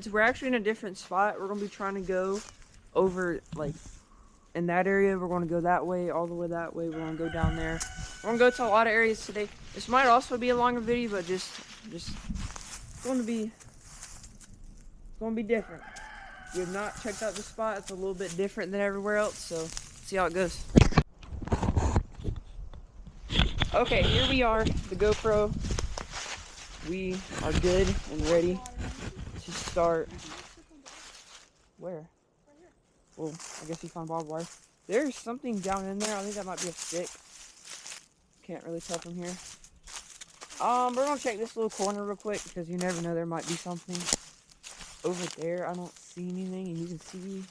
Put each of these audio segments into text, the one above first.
sheds. We're actually in a different spot. We're gonna be trying to go over like in that area. We're gonna go that way, all the way that way. We're gonna go down there. We're gonna go to a lot of areas today. This might also be a longer video, but just it's gonna be different. We have not checked out the spot. It's a little bit different than everywhere else, so see how it goes. Okay, here we are, the GoPro. We are good and ready to start. Where? Well, I guess we found barbed wire. There's something down in there. I think that might be a stick. Can't really tell from here. We're gonna check this little corner real quick because you never know, there might be something over there. I don't see anything, and you can see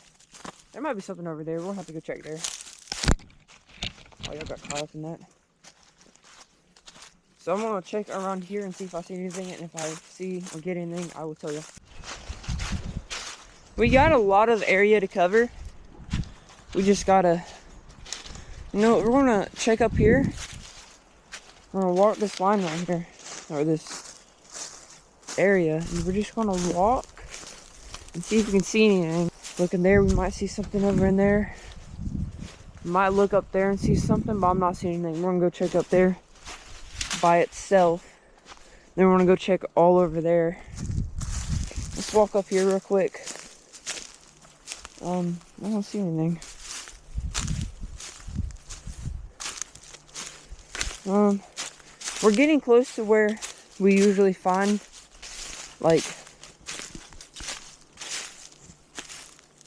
there might be something over there. We'll have to go check there. Oh, y'all got caught up in that. So I'm gonna check around here and see if I see anything, and if I see or get anything, I will tell you. We got a lot of area to cover. We just gotta, we're gonna check up here. We're gonna walk this line right here, or this area, and we're just gonna walk and see if we can see anything. Looking there, we might see something over in there. Might look up there and see something, but I'm not seeing anything. We're gonna go check up there by itself. Then we're gonna go check all over there. Let's walk up here real quick. I don't see anything. We're getting close to where we usually find like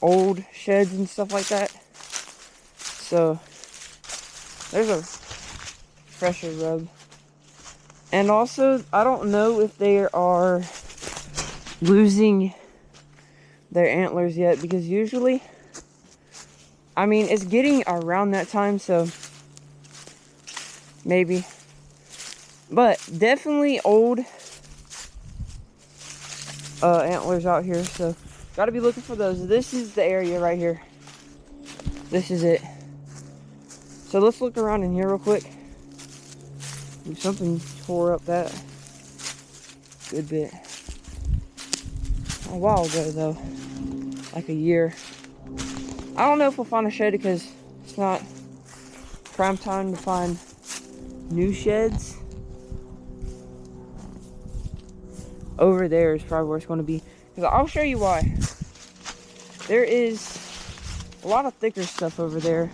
old sheds and stuff like that. So there's a fresher rub. And also, I don't know if they are losing their antlers yet, because usually, I mean, it's getting around that time, so maybe. But definitely old antlers out here, so gotta be looking for those. This is the area right here. This is it. So let's look around in here real quick. Something tore up that good bit. A while ago though, like a year. I don't know if we'll find a shed because it's not prime time to find new sheds. Over there is probably where it's going to be, because I'll show you why. There is a lot of thicker stuff over there.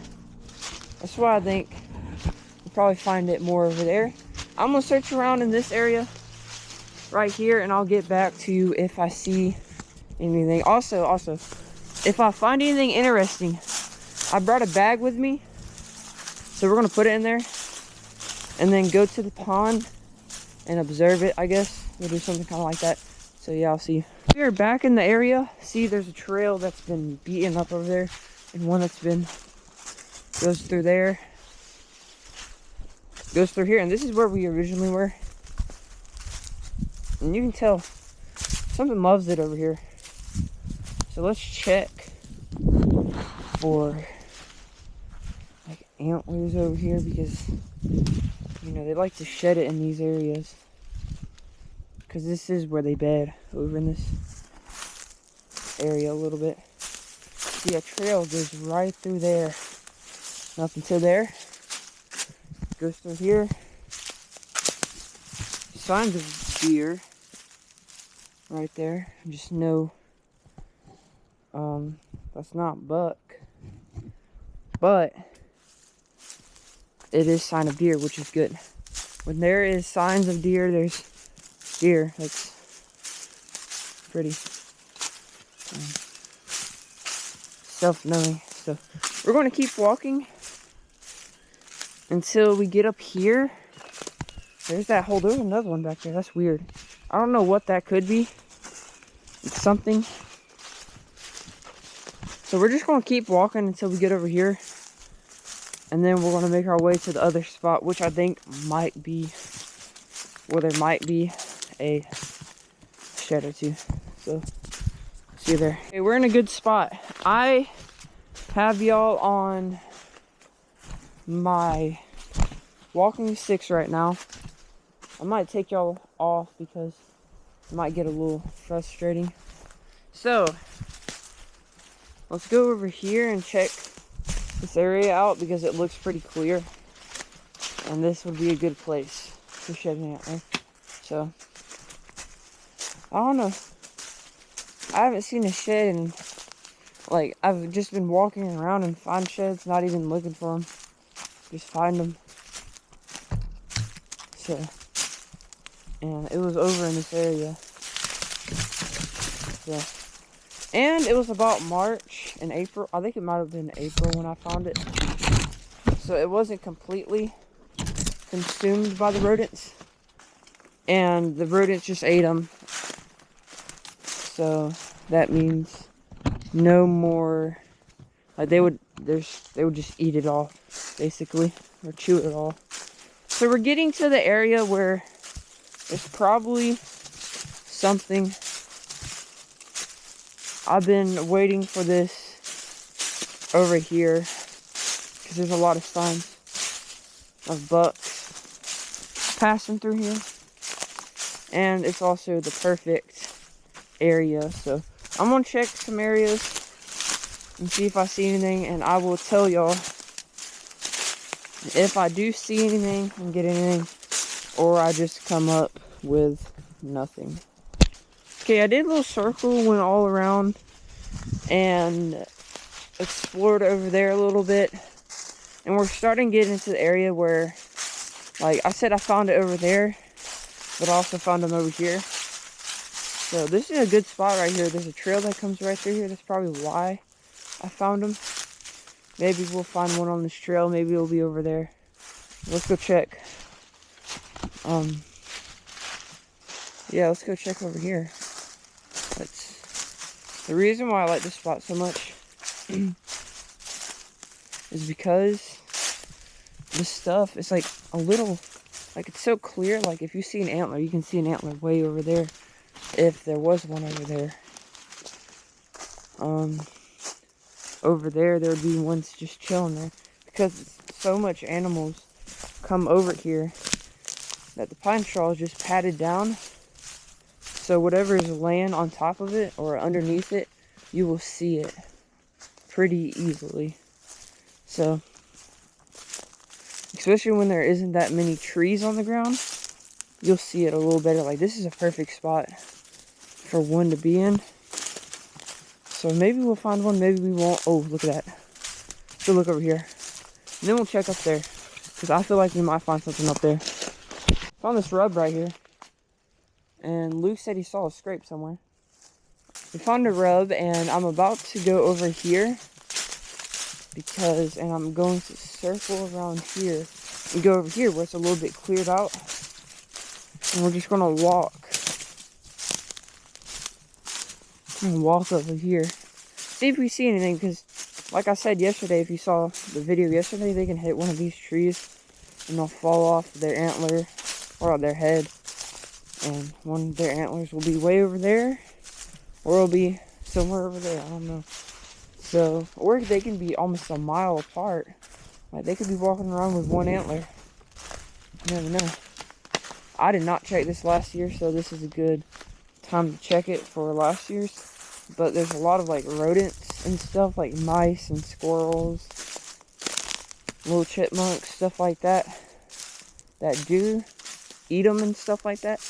That's why I think we'll probably find it more over there. I'm gonna search around in this area right here, and I'll get back to you if I see anything. Also, if I find anything interesting, I brought a bag with me, so we're gonna put it in there and then go to the pond and observe it. I guess we'll do something kind of like that. So yeah, I'll see you. We are back in the area. See, there's a trail that's been beaten up over there, and one that's been goes through there, goes through here, and this is where we originally were. And you can tell something loves it over here. So let's check for like antlers over here, because they like to shed it in these areas, because this is where they bed, over in this area a little bit. See, a trail goes right through there, nothing to there. Goes through here. Signs of deer right there. Just know that's not buck, but it is sign of deer, which is good. When there is signs of deer, there's deer. That's pretty self-knowing. So we're going to keep walking until we get up here. There's that hole. There's another one back there. That's weird. I don't know what that could be. It's something. So we're just going to keep walking until we get over here. And then we're going to make our way to the other spot, which I think might be, well, there might be a shed or two. So, see you there. Okay, we're in a good spot. I have y'all on my walking sticks right now. I might take y'all off because it might get a little frustrating. So, let's go over here and check this area out because it looks pretty clear. And this would be a good place to shed an antler. So, I don't know. I haven't seen a shed in, like, I've just been walking around and find sheds, not even looking for them. Just find them. So, and it was over in this area. So, and it was about March and April. I think it might have been April when I found it. So it wasn't completely consumed by the rodents. And the rodents just ate them. So that means no more, like they would just eat it all, basically, or chew it all. So we're getting to the area where there's probably something. I've been waiting for this over here because there's a lot of signs of bucks passing through here. And it's also the perfect area. So I'm going to check some areas and see if I see anything. And I will tell y'all if I do see anything and get anything, or I just come up with nothing. Okay, I did a little circle, went all around, and explored over there a little bit. And we're starting to get into the area where, like I said, I found it over there, but I also found them over here. So this is a good spot right here. There's a trail that comes right through here. That's probably why I found them. Maybe we'll find one on this trail. Maybe it'll be over there. Let's go check. Yeah, let's go check over here. The reason why I like this spot so much is because this stuff is like a little, like it's so clear. Like if you see an antler, you can see an antler way over there. If there was one over there. Over there would be ones just chilling there. Because so much animals come over here that the pine straw is just patted down. So whatever is laying on top of it or underneath it, you will see it pretty easily. So, especially when there isn't that many trees on the ground, you'll see it a little better. Like this is a perfect spot for one to be in. So maybe we'll find one, maybe we won't. Oh, look at that. Let's go look over here. And then we'll check up there, because I feel like we might find something up there. Found this rub right here. And Luke said he saw a scrape somewhere. We found a rub, and I'm about to go over here and I'm going to circle around here and go over here where it's a little bit cleared out. And we're just gonna walk. And walk over here. See if we see anything, because like I said yesterday, if you saw the video yesterday, they can hit one of these trees and they'll fall off their antler or their head. And one of their antlers will be way over there, or it'll be somewhere over there, I don't know. So, or they can be almost a mile apart. Like they could be walking around with one antler. You never know. I did not check this last year, so this is a good time to check it for last year's. But there's a lot of like rodents and stuff, like mice and squirrels, little chipmunks, stuff like that, that do eat them and stuff like that.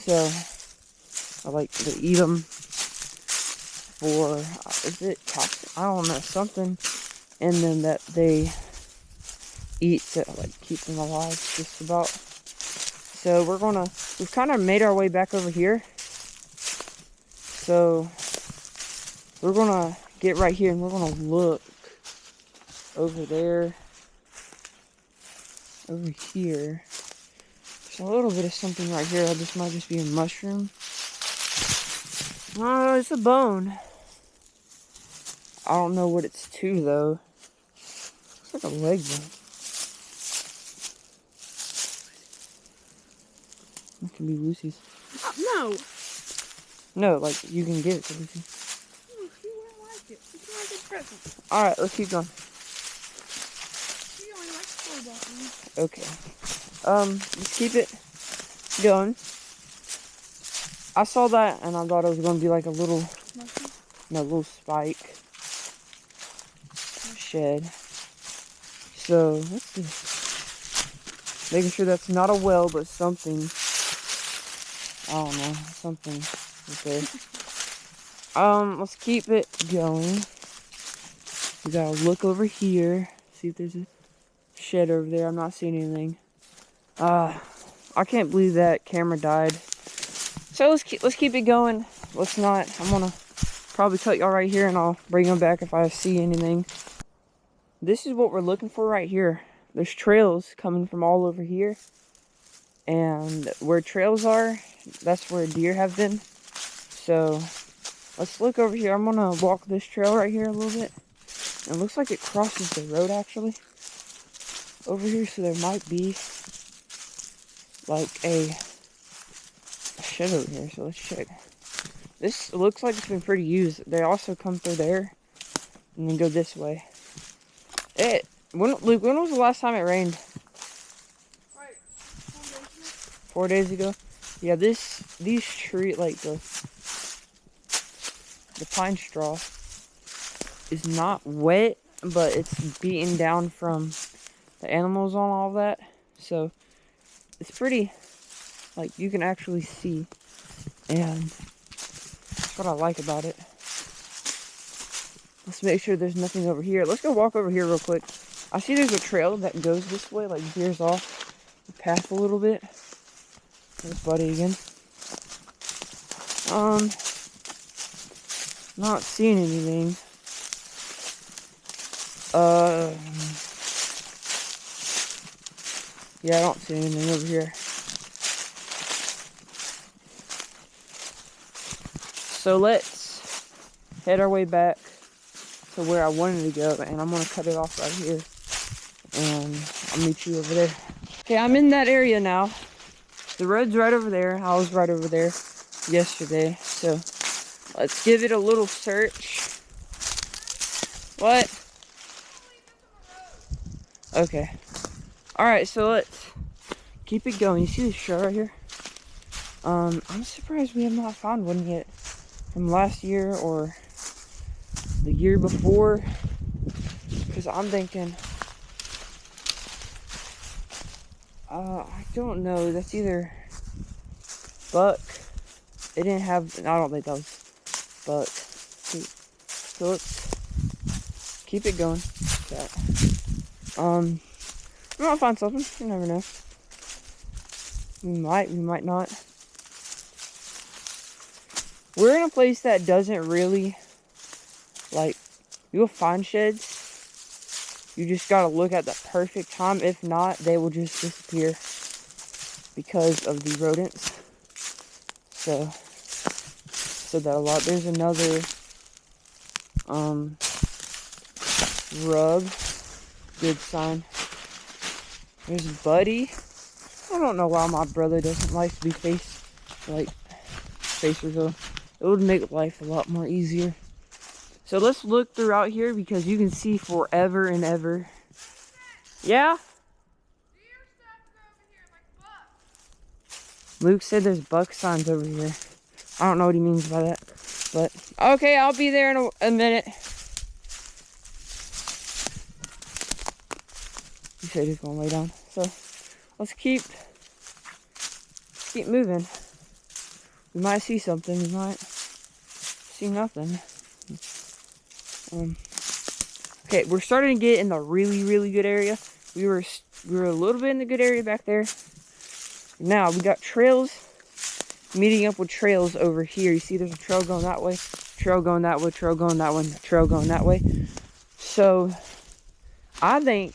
So I like to eat them for, is it calcium? I don't know, something in them that they eat to like keep them alive, just about. So we've kind of made our way back over here. So we're gonna get right here and we're gonna look over there, over here. There's a little bit of something right here. This might just be a mushroom. Oh, it's a bone. I don't know what it's to though. Looks like a leg bone. It can be Lucy's. No. No, like you can give it to Lucy. No, she wouldn't like it. She wants a present. Alright, let's keep going. She only likes $4. Okay. Let's keep it going. I saw that and I thought it was going to be like a little, Nothing. no, little spike shed. So let's see. Making sure that's not a well, but something. I don't know, something right there. Let's keep it going. We gotta look over here, see if there's a shed over there. I'm not seeing anything. I can't believe that camera died. So let's keep it going. Let's not. I'm gonna probably cut y'all right here, and I'll bring them back if I see anything. This is what we're looking for right here. There's trails coming from all over here, and where trails are, that's where deer have been. So let's look over here. I'm gonna walk this trail right here a little bit. It looks like it crosses the road actually over here, so there might be like a shed over here. So let's check. This looks like it's been pretty used. They also come through there and then go this way. Luke, when was the last time it rained? Right. 4 days ago. Yeah, these tree, like the pine straw is not wet, but it's beaten down from the animals on all that. So it's pretty, like, you can actually see, and that's what I like about it. Let's make sure there's nothing over here. Let's go walk over here real quick. I see there's a trail that goes this way, like veers off the path a little bit. There's Buddy again. Not seeing anything. Yeah, I don't see anything over here. So let's head our way back to where I wanted to go, and I'm gonna cut it off right here, and I'll meet you over there. Okay, I'm in that area now. The road's right over there. I was right over there yesterday, so let's give it a little search. What? Okay. Alright, so let's keep it going. You see this show right here? I'm surprised we have not found one yet from last year or the year before, because I'm thinking, I don't know, that's either buck. It didn't have, I don't think that was buck. So let's keep it going. Okay. We might find something, you never know. We might not. We're in a place that doesn't really, like, you'll find sheds. You just gotta look at the perfect time. If not, they will just disappear because of the rodents. So that a lot. There's another rub. Good sign. There's Buddy. I don't know why my brother doesn't like to be face reveal. It would make life a lot more easier. So let's look throughout here because you can see forever and ever. Yeah? Luke said there's buck signs over here. I don't know what he means by that. But, okay, I'll be there in a minute. He said he's gonna lay down. So, let's keep moving. We might see something. We might see nothing. Okay, we're starting to get in the really, really good area. We were a little bit in the good area back there. Now we got trails meeting up with trails over here. You see, there's a trail going that way, trail going that way, trail going that way, trail going that way. So I think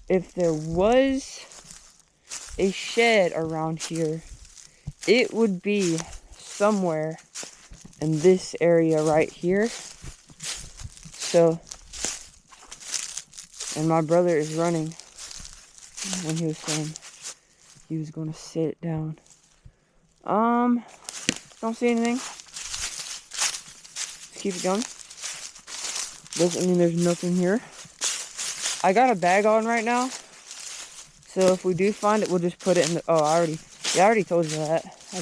if there was a shed around here, it would be somewhere in this area right here. So, and my brother is running, and he was saying he was going to sit down. Don't see anything. Let's keep it going. Doesn't mean there's nothing here. I got a bag on right now, so if we do find it, we'll just put it in the, I already told you that. I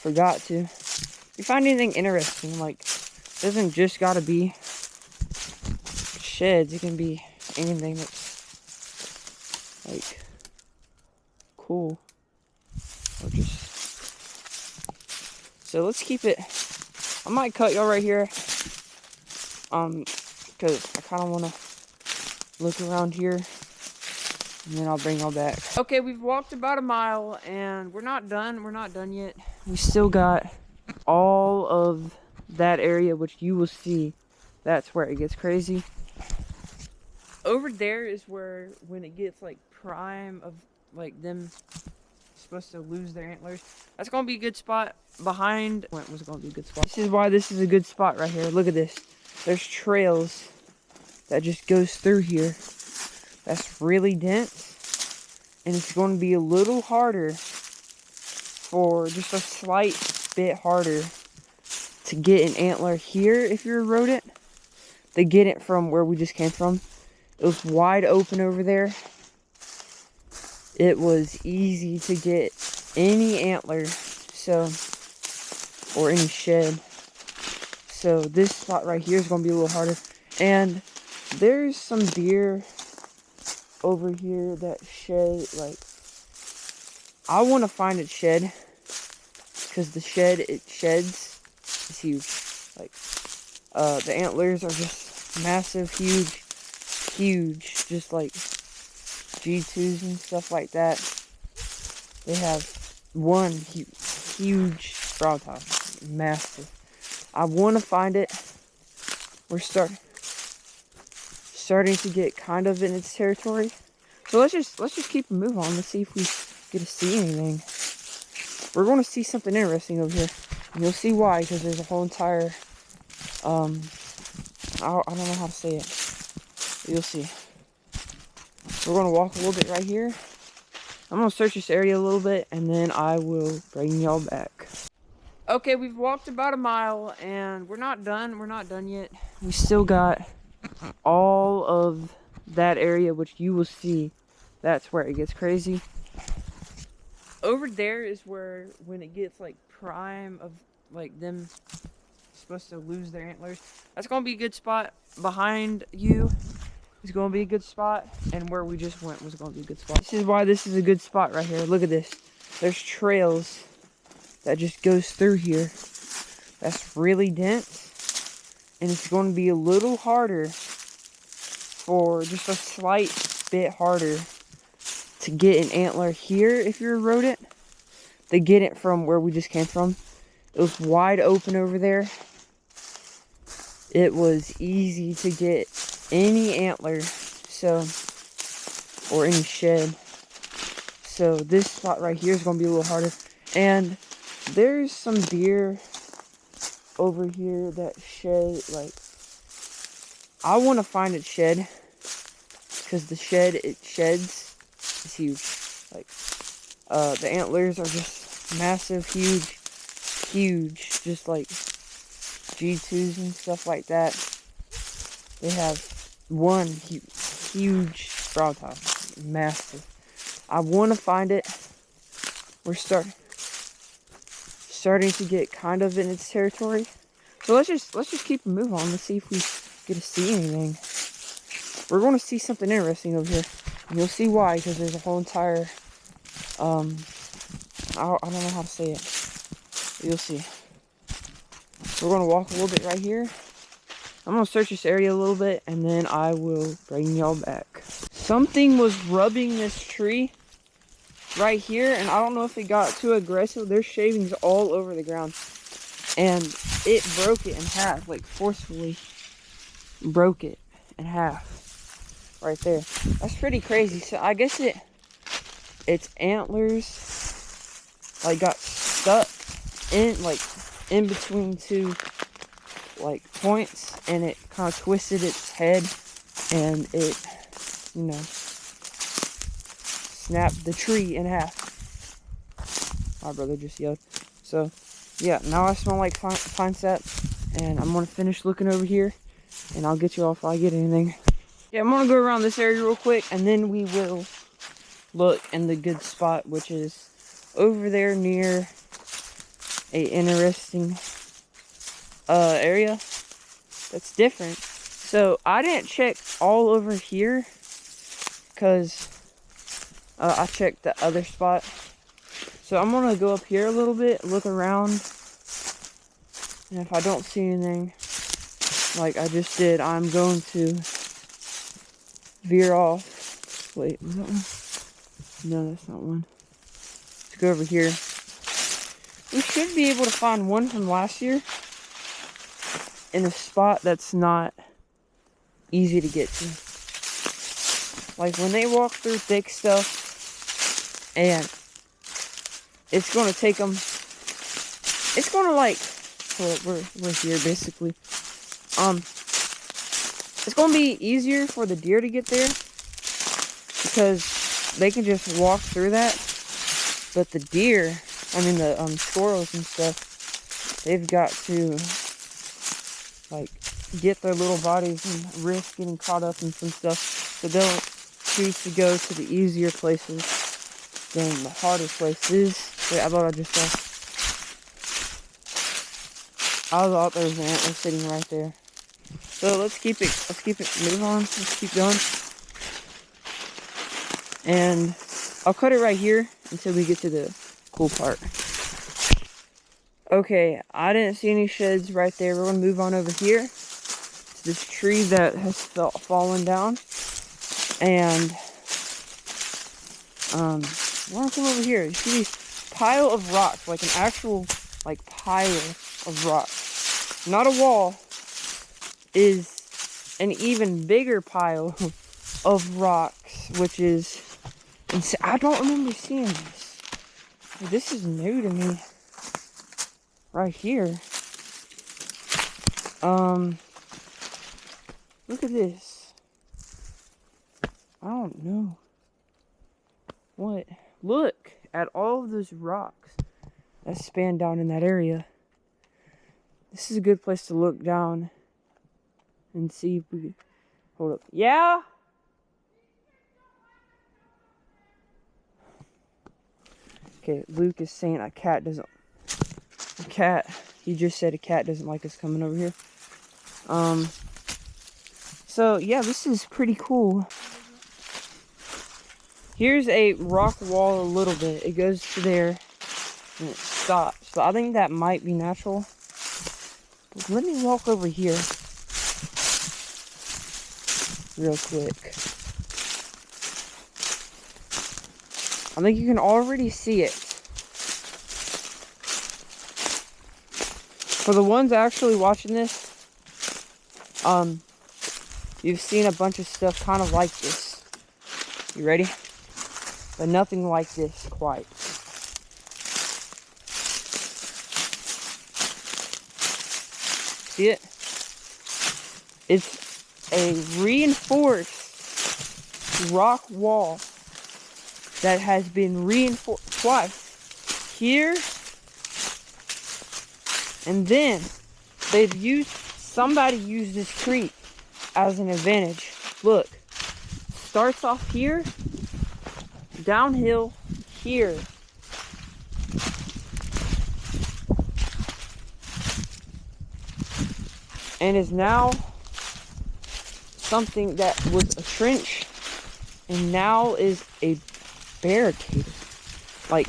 forgot to. If you find anything interesting, like, it doesn't just gotta be sheds. It can be anything that's, like, cool. Or just... So let's keep it... I might cut y'all right here. Because I kind of want to look around here. And then I'll bring y'all back. Okay, we've walked about a mile and we're not done. We're not done yet. We still got all of that area, which you will see. That's where it gets crazy. Over there is where, when it gets like prime of like them supposed to lose their antlers, that's gonna be a good spot. Behind what was gonna be a good spot. This is why this is a good spot right here. Look at this. There's trails that just goes through here. That's really dense, and it's going to be a little harder, for just a slight bit harder, to get an antler here if you're a rodent. To get it from where we just came from. It was wide open over there. It was easy to get any antler, so, or any shed. So this spot right here is going to be a little harder. And there's some deer over here that shed, like, I want to find it shed, because the shed it sheds is huge. Like, the antlers are just massive, huge, just like G2s and stuff like that. They have one huge brow top, massive. I want to find it. We're starting to get kind of in its territory. So let's just keep a move on. Let's see if we get to see anything. We're going to see something interesting over here, and you'll see why. Because there's a whole entire I don't know how to say it. You'll see. We're going to walk a little bit right here. I'm going to search this area a little bit, and then I will bring y'all back. Okay, we've walked about a mile, and we're not done. We're not done yet. We still got all of that area, which you will see. That's where it gets crazy. Over there is where, when it gets like prime of like them supposed to lose their antlers, that's going to be a good spot. Behind you is going to be a good spot, and where we just went was going to be a good spot. This is why this is a good spot right here. Look at this. There's trails that just goes through here. That's really dense, and it's going to be a little harder, for just a slight bit harder, to get an antler here if you're a rodent. To get it from where we just came from. It was wide open over there. It was easy to get any antler, so, or any shed. So this spot right here is going to be a little harder. And there's some deer over here that shed, like, I want to find it shed, because the shed it sheds is huge. Like, the antlers are just massive, huge, just like G2s and stuff like that. They have one huge brow top, massive. I want to find it. We're starting to get kind of in its territory. So let's just keep a move on. Let's see if we get to see anything. We're going to see something interesting over here, and you'll see why. Because there's a whole entire I don't know how to say it. You'll see. We're going to walk a little bit right here. I'm going to search this area a little bit, and then I will bring y'all back. Something was rubbing this tree right here, and I don't know if it got too aggressive. There's shavings all over the ground, and it broke it in half, like forcefully broke it in half right there. That's pretty crazy. So I guess its antlers like got stuck in between two like points, and it kind of twisted its head, and it, you know, snapped the tree in half. My brother just yelled. So yeah, now I smell like pine sap, and I'm gonna finish looking over here, and I'll get you all if I get anything. Yeah, I'm gonna go around this area real quick, and then we will look in the good spot, which is over there near a interesting area that's different. So I didn't check all over here because I checked the other spot. So I'm gonna go up here a little bit, look around, and if I don't see anything like I just did, I'm going to veer off. Wait, was that one? No, that's not one. Let's go over here. We should be able to find one from last year in a spot that's not easy to get to. Like when they walk through thick stuff, and it's gonna take them. It's gonna like, well, we're here basically. It's gonna be easier for the deer to get there because they can just walk through that. But the deer, I mean the squirrels and stuff, they've got to like get their little bodies and risk getting caught up in some stuff. So they'll choose to go to the easier places than the harder places. Wait, I thought I just saw. I thought there was an antler sitting right there. So let's keep it move on. Let's keep going. And I'll cut it right here until we get to the cool part. Okay, I didn't see any sheds right there. We're gonna move on over here to this tree that has fallen down. And we're gonna come over here. You see these pile of rocks, like an actual like pile of rocks. Not a wall, is an even bigger pile of rocks, which is insane. I don't remember seeing this. This is new to me. Right here. Look at this. I don't know. What? Look at all of those rocks that span down in that area. This is a good place to look down and see if we... Hold up. Yeah? Okay, Luke is saying a cat doesn't... He just said a cat doesn't like us coming over here. So, yeah, this is pretty cool. Here's a rock wall a little bit. It goes to there and it stops. So I think that might be natural. But let me walk over here real quick. I think you can already see it. For the ones actually watching this, you've seen a bunch of stuff kind of like this. You ready? But nothing like this quite. See it? It's a reinforced rock wall that has been reinforced twice. Here, and then somebody used this creek as an advantage. Look, starts off here, downhill here. And is now something that was a trench and now is a barricade. Like,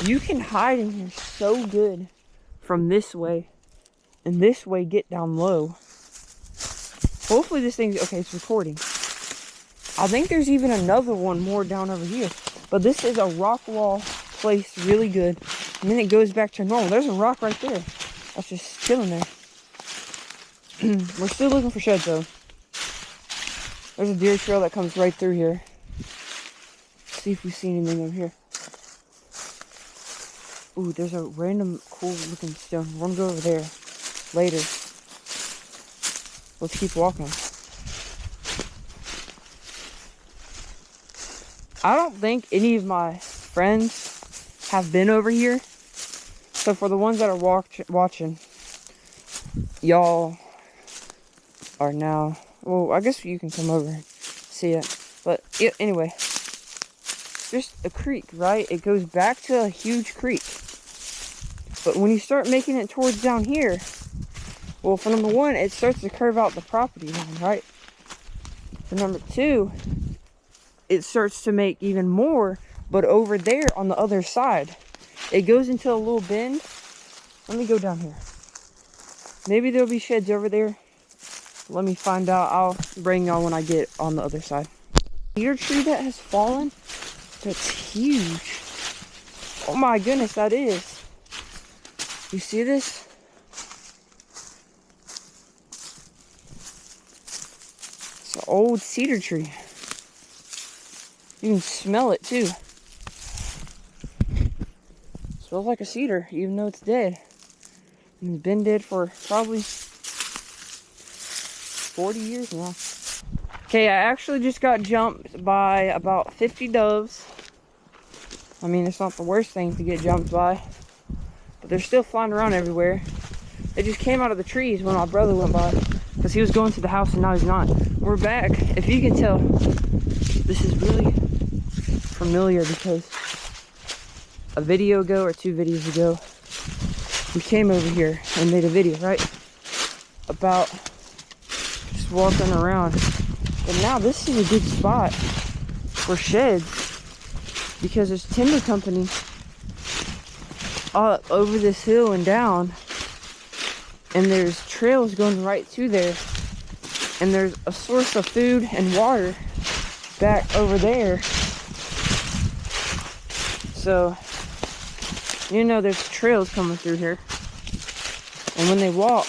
you can hide in here so good from this way, and this way get down low. Hopefully this thing's okay. It's recording. I think there's even another one more down over here, but this is a rock wall place, really good. And then it goes back to normal. There's a rock right there that's just chilling there. We're still looking for sheds though. There's a deer trail that comes right through here. Let's see if we see anything over here. Ooh, there's a random cool looking stone. We're gonna go over there later. Let's keep walking. I don't think any of my friends have been over here. So for the ones that are watching, y'all are now... Well, I guess you can come over and see it. But yeah, anyway. There's a creek, right? It goes back to a huge creek. But when you start making it towards down here, well, for number one, it starts to curve out the property line, right? For number two, it starts to make even more, but over there on the other side, it goes into a little bend. Let me go down here. Maybe there'll be sheds over there. Let me find out. I'll bring y'all when I get on the other side. Cedar tree that has fallen, that's huge. Oh my goodness, that is. You see this? It's an old cedar tree. You can smell it too. Smells like a cedar, even though it's dead. And it's been dead for probably 40 years now. Okay, I actually just got jumped by about 50 doves. I mean, it's not the worst thing to get jumped by, but they're still flying around everywhere. They just came out of the trees when my brother went by, because he was going to the house and now he's not. We're back. If you can tell, this is really familiar because a video ago or 2 videos ago, we came over here and made a video, right? About just walking around. But now this is a good spot for sheds because there's timber company up over this hill and down, and there's trails going right through there, and there's a source of food and water back over there. So you know there's trails coming through here, and when they walk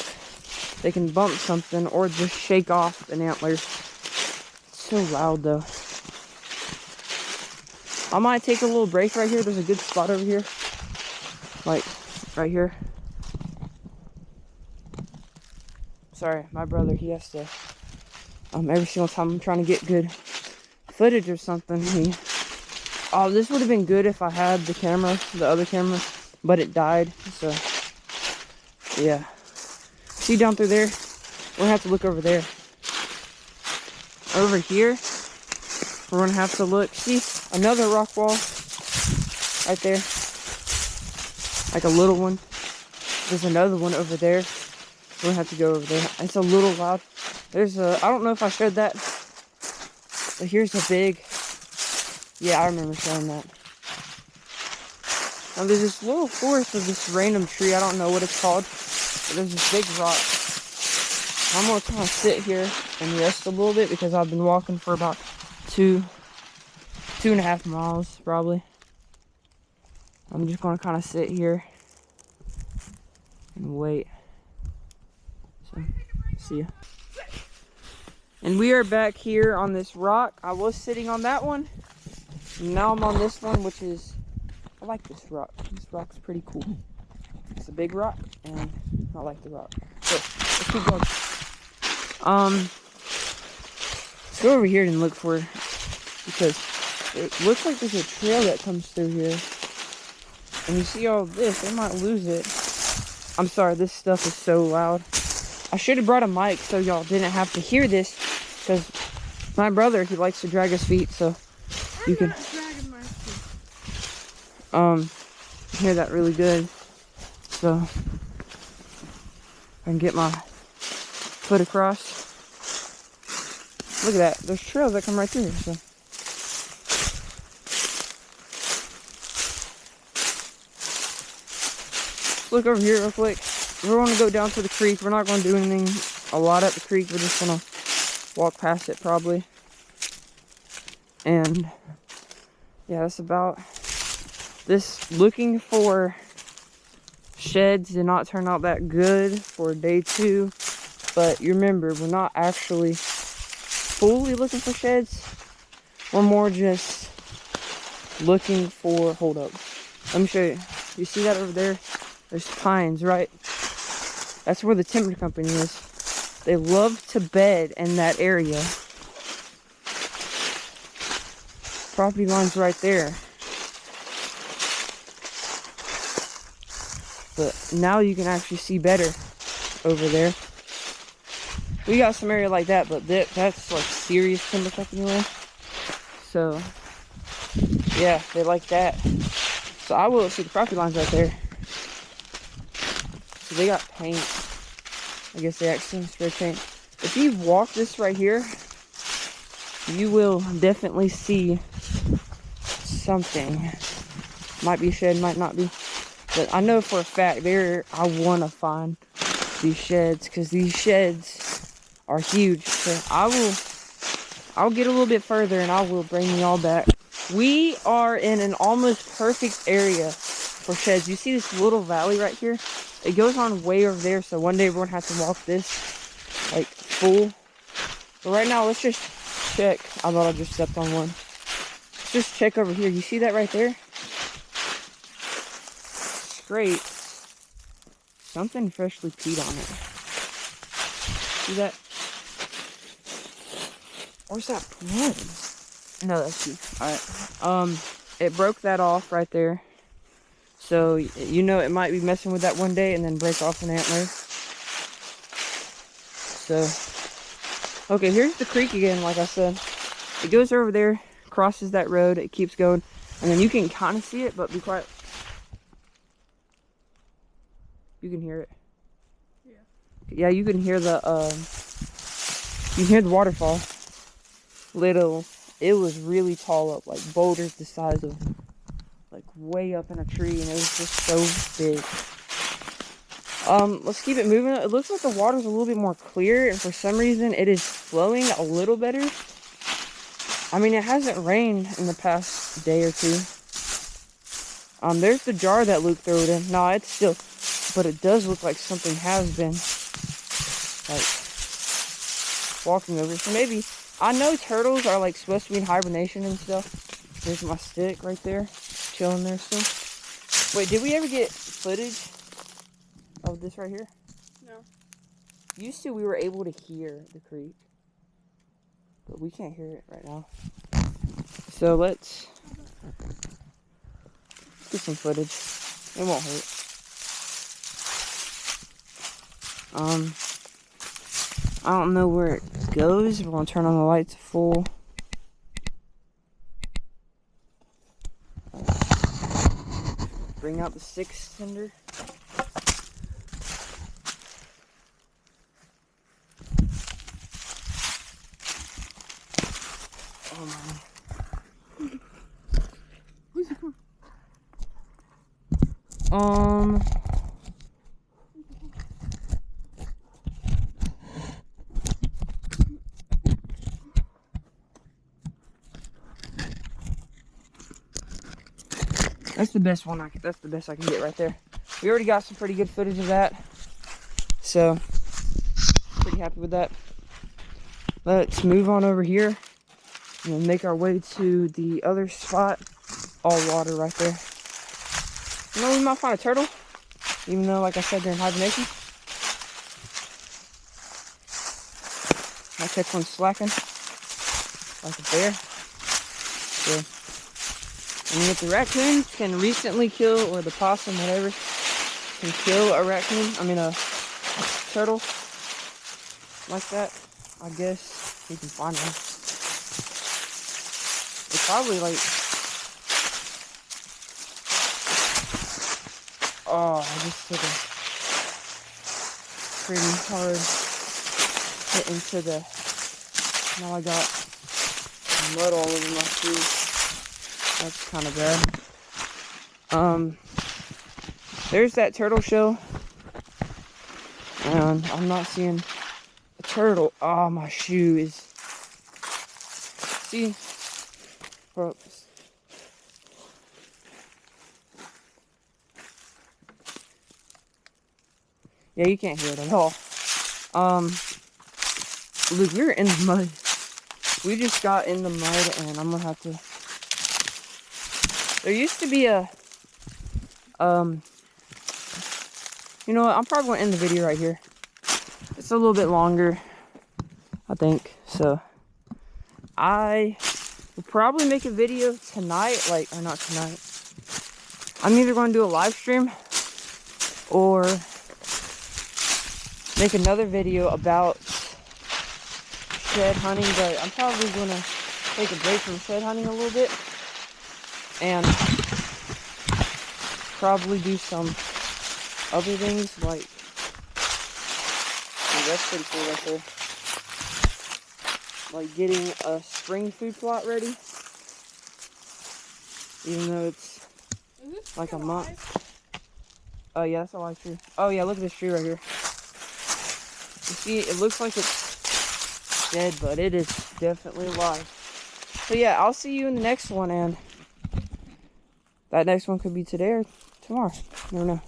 they can bump something or just shake off an antler. It's so loud though. I might take a little break right here. There's a good spot over here, like right here. Sorry, my brother, he has to every single time I'm trying to get good footage or something, oh, this would have been good if I had the camera, the other camera, but it died, so yeah. See down through there? We're gonna have to look over there. Over here, we're gonna have to look. See, another rock wall right there, like a little one. There's another one over there. We're gonna have to go over there. It's a little loud. There's a, I don't know if I showed that, but here's a big, yeah, I remember showing that. Now there's this little forest of this random tree. I don't know what it's called, but there's this big rock. I'm gonna kind of sit here and rest a little bit because I've been walking for about 2.5 miles probably. I'm just gonna kind of sit here and wait. So, see ya. And we are back here on this rock. I was sitting on that one. Now I'm on this one, which is, I like this rock. This rock's pretty cool. It's a big rock, and I like the rock. So, let's keep going. Let's go over here and look for, because it looks like there's a trail that comes through here. And you see all this, they might lose it. I'm sorry, this stuff is so loud. I should have brought a mic so y'all didn't have to hear this, because my brother, he likes to drag his feet, so you can hear that really good. So I can get my foot across. Look at that. There's trails that come right through here. So look over here real quick. We're going to go down to the creek. We're not going to do anything a lot at the creek. We're just going to walk past it probably. And yeah, that's about this. Looking for sheds did not turn out that good for day 2. But you remember, we're not actually fully looking for sheds. We're more just looking for, hold up. Let me show you. You see that over there? There's pines, right? That's where the timber company is. They love to bed in that area. Property line's right there. But now you can actually see better over there. We got some area like that, but that's like serious timber company land. So yeah, they like that. So I will see the property lines right there. So they got paint. I guess they actually spray paint. If you walk this right here, you will definitely see something. Might be a shed, might not be. But I know for a fact I want to find these sheds, because these sheds are huge. So I'll get a little bit further and I will bring y'all back. We are in an almost perfect area for sheds. You see this little valley right here? It goes on way over there, so one day we're gonna have to walk this like full. But right now, let's just check. I thought I just stepped on one. Let's just check over here. You see that right there? Great. Something freshly peed on it. See that? Where's that blood? No, that's you. Alright. It broke that off right there. So, you know it might be messing with that one day and then break off an antler. So, okay, here's the creek again, like I said. It goes over there, crosses that road, it keeps going, and then you can kind of see it, but be quiet. You can hear it. Yeah. Yeah, you can hear the waterfall. Little, it was really tall up, like boulders the size of, like way up in a tree, and it was just so big. Let's keep it moving. It looks like the water's a little bit more clear, and for some reason it is flowing a little better. I mean, it hasn't rained in the past day or two. There's the jar that Luke threw it in. No, it's still, but it does look like something has been, like, walking over. So maybe, I know turtles are, like, supposed to be in hibernation and stuff. There's my stick right there, chilling there still. Wait, did we ever get footage of this right here? No. Used to, we were able to hear the creek, but we can't hear it right now. So let's get some footage. It won't hurt. I don't know where it goes. We're gonna turn on the lights full. Bring out the 6-cylinder. Oh my. That's the best one. That's the best I can get right there. We already got some pretty good footage of that, so pretty happy with that. Let's move on over here and make our way to the other spot. All water right there. You know, we might find a turtle, even though, like I said, they're in hibernation. Might catch one slacking, like a bear. So, and if the raccoons can recently kill, or the possum, whatever, can kill a raccoon, I mean a turtle, like that, I guess we can find one. It's probably like, oh, I just took a pretty hard hit into the, now I got mud all over my shoes. That's kind of bad. There's that turtle shell. And I'm not seeing a turtle. Oh, my shoe is, see? Yeah, you can't hear it at all. Look, we're in the mud. We just got in the mud, and I'm gonna have to. There used to be a, you know what, I'm probably gonna end the video right here. It's a little bit longer, I think, so. I will probably make a video tonight, or not tonight. I'm either gonna do a live stream, or make another video about shed hunting, but I'm probably gonna take a break from shed hunting a little bit. And probably do some other things like That's pretty cool right there. Like getting a spring food plot ready. Even though it's like a month. Oh yeah, that's a live tree. Oh yeah, look at this tree right here. You see, it looks like it's dead, but it is definitely alive. So yeah, I'll see you in the next one, and that next one could be today or tomorrow. Never know.